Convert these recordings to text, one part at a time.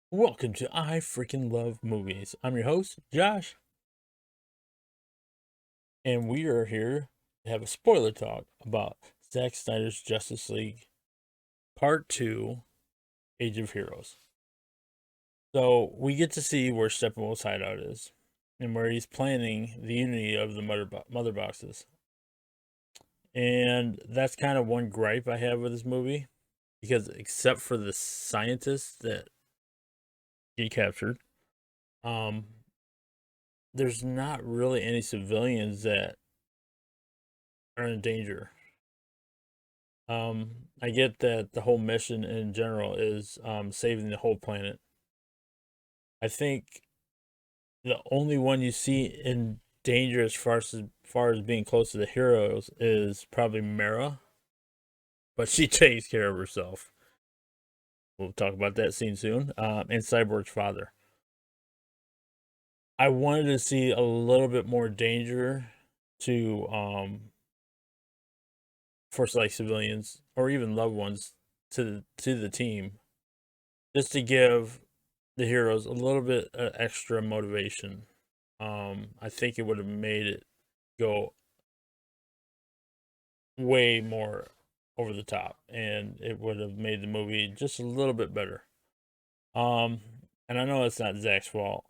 Welcome to I Freaking Love Movies. I'm your host, Josh, and we are here to have a spoiler talk about Zack Snyder's Justice League Part 2, Age of Heroes. So we get to see where Steppenwolf's hideout is and where he's planning the unity of the mother boxes. And that's kind of one gripe I have with this movie, because except for the scientists that he captured, there's not really any civilians that are in danger. I get that the whole mission in general is saving the whole planet. I think the only one you see in danger as far as being close to the heroes is probably Mara, but she takes care of herself. We'll talk about that scene soon. And Cyborg's father. I wanted to see a little bit more danger to for like civilians or even loved ones to the team, just to give the heroes a little bit extra motivation. I think it would have made it go way more over the top, and it would have made the movie just a little bit better. And I know it's not Zach's fault.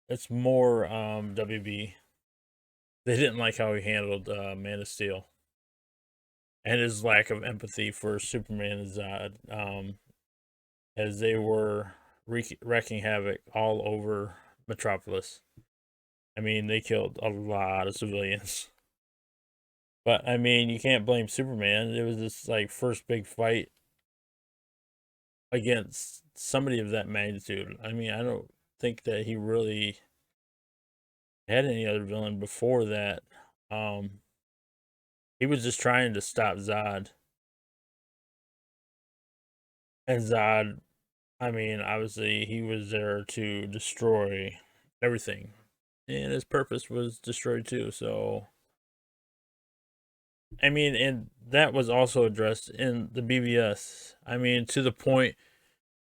It's more WB. They didn't like how he handled Man of Steel and his lack of empathy for Superman and Zod, as they were wreaking havoc all over Metropolis. I mean, they killed a lot of civilians. But I mean, you can't blame Superman. It was this like first big fight against somebody of that magnitude. I mean, I don't think that he really had any other villain before that. He was just trying to stop Zod. And Zod, I mean, obviously he was there to destroy everything. And his purpose was destroyed too. So I mean, and that was also addressed in the BBS. I mean, to the point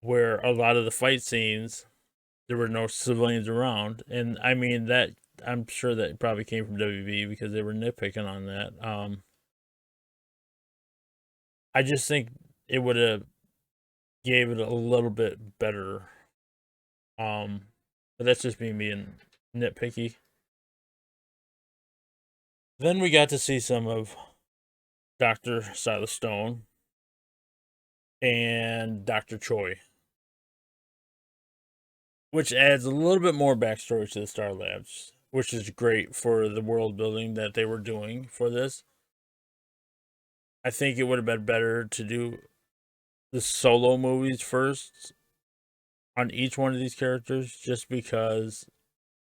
where a lot of the fight scenes, there were no civilians around. And I mean, that I'm sure that probably came from WB because they were nitpicking on that. I just think it would have gave it a little bit better. But that's just me being nitpicky. Then we got to see some of Dr. Silas Stone and Dr. Choi, which adds a little bit more backstory to the Star Labs, which is great for the world building that they were doing for this. I think it would have been better to do the solo movies first on each one of these characters, just because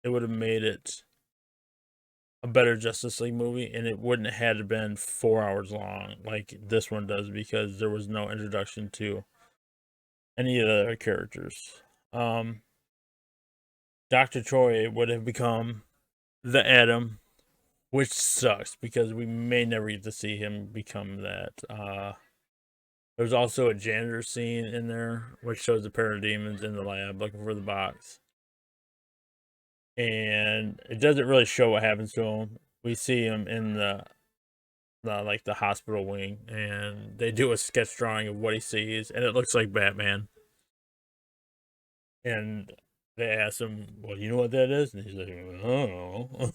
it would have made it a better Justice League movie, and it wouldn't have had to been 4 hours long like this one does, because there was no introduction to any of the other characters. Dr. Choi would have become the Atom, which sucks because we may never get to see him become that. There's also a janitor scene in there which shows the parademons in the lab looking for the box. And it doesn't really show what happens to him. We see him in the like the hospital wing, and they do a sketch drawing of what he sees, and it looks like Batman. And they ask him, "Well, you know what that is?" And he's like, "Oh."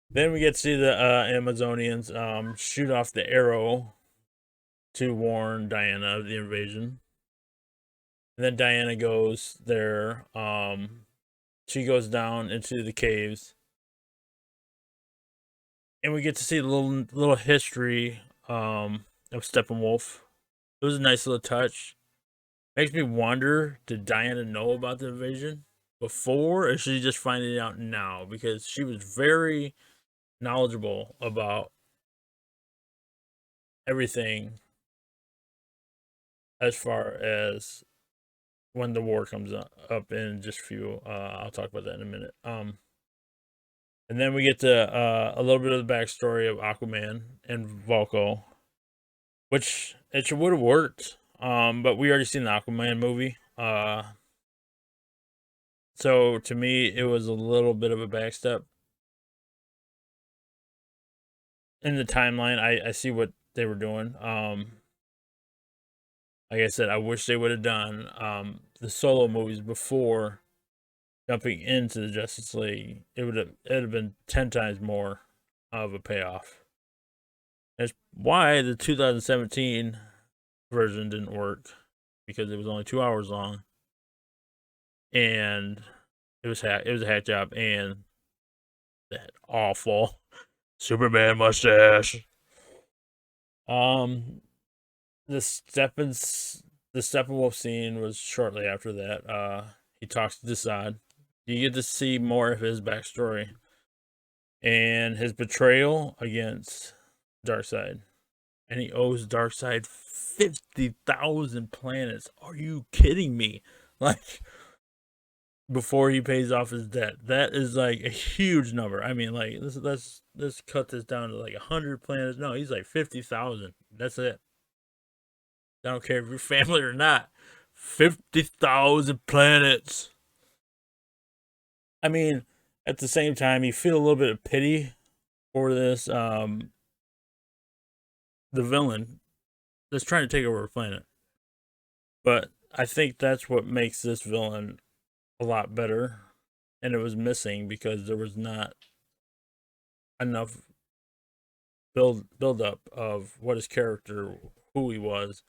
Then we get to see the Amazonians shoot off the arrow to warn Diana of the invasion. And then Diana goes there. She goes down into the caves, and we get to see a little history of Steppenwolf. It was a nice little touch. Makes me wonder, did Diana know about the invasion before, or is she just finding it out now? Because she was very knowledgeable about everything as far as when the war comes up in just a few. I'll talk about that in a minute. And then we get to a little bit of the backstory of Aquaman and Volko, which it would have worked. But we already seen the Aquaman movie. So to me, it was a little bit of a backstep in the timeline. I see what they were doing. Like I said, I wish they would have done the solo movies before jumping into the Justice League. It'd have been 10 times more of a payoff. That's why the 2017 version didn't work, because it was only 2 hours long, and it was a hack job, and that awful Superman mustache. Um, the Steppens the Steppenwolf scene was shortly after that. He talks to Desaad. You get to see more of his backstory and his betrayal against Darkseid, and he owes Darkseid 50,000 planets. Are you kidding me? Like, before he pays off his debt, that is like a huge number. I mean, like, let's cut this down to like 100 planets. No, he's like 50,000. That's it. I don't care if you're family or not. 50,000 planets. I mean, at the same time, you feel a little bit of pity for this the villain that's trying to take over a planet. But I think that's what makes this villain a lot better. And it was missing because there was not enough build up of what his character, who he was,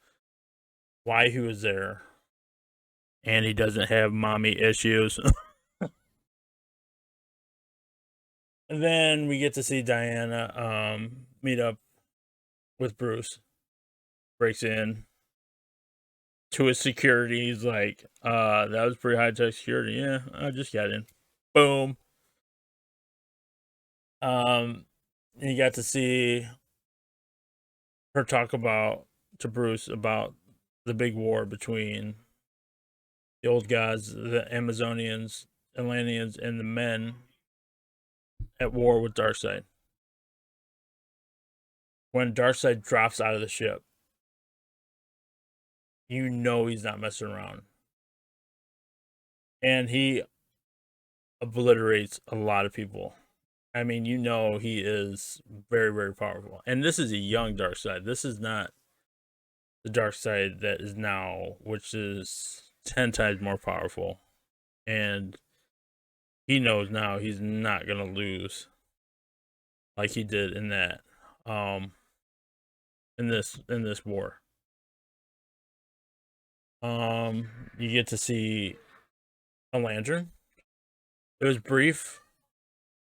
why he was there, and he doesn't have mommy issues. And then we get to see Diana meet up with Bruce. Breaks in to his security. He's like, that was pretty high tech security. Yeah, I just got in. Boom. You got to see her talk about to Bruce about the big war between the old gods, the Amazonians, Atlanteans, and the men at war with Darkseid. When Darkseid drops out of the ship, you know he's not messing around. And he obliterates a lot of people. I mean, you know he is very, very powerful. And this is a young Darkseid. This is not the Darkseid that is now, which is 10 times more powerful. And he knows now he's not going to lose like he did in that in this war. You get to see a lantern. It was brief,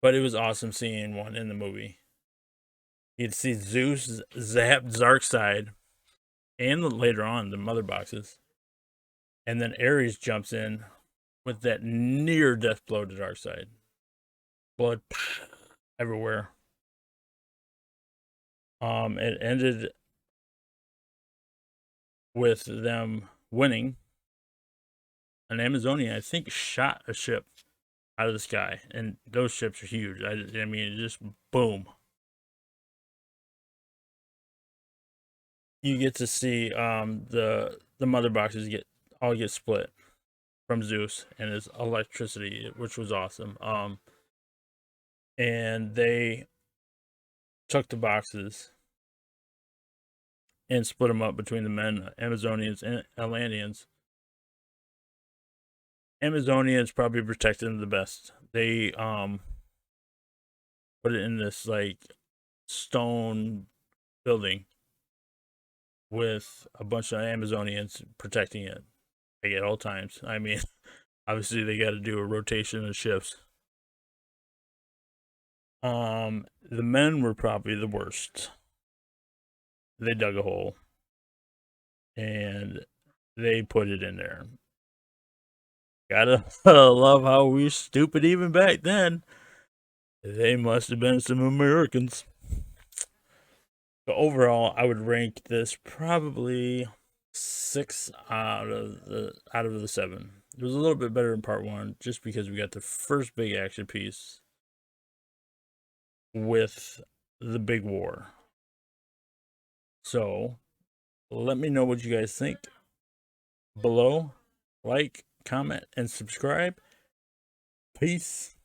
but it was awesome seeing one in the movie. You'd see Zeus zap Darkseid, and later on the mother boxes, and then Ares jumps in with that near death blow to Darkseid. Blood everywhere. It ended with them winning. An Amazonian, I think, shot a ship out of the sky, and those ships are huge. I mean, just boom. You get to see the mother boxes get split from Zeus and his electricity, which was awesome. And they took the boxes and split them up between the men, Amazonians and Atlanteans. Amazonians probably protected them the best. They put it in this like stone building with a bunch of Amazonians protecting it, like at all times. I mean, obviously they got to do a rotation of shifts. The men were probably the worst. They dug a hole and they put it in there. Gotta love how we were stupid even back then. They must have been some Americans. But overall, I would rank this probably 6 out of the 7. It was a little bit better in part 1, just because we got the first big action piece with the big war. So let me know what you guys think below. Like, comment, and subscribe. Peace.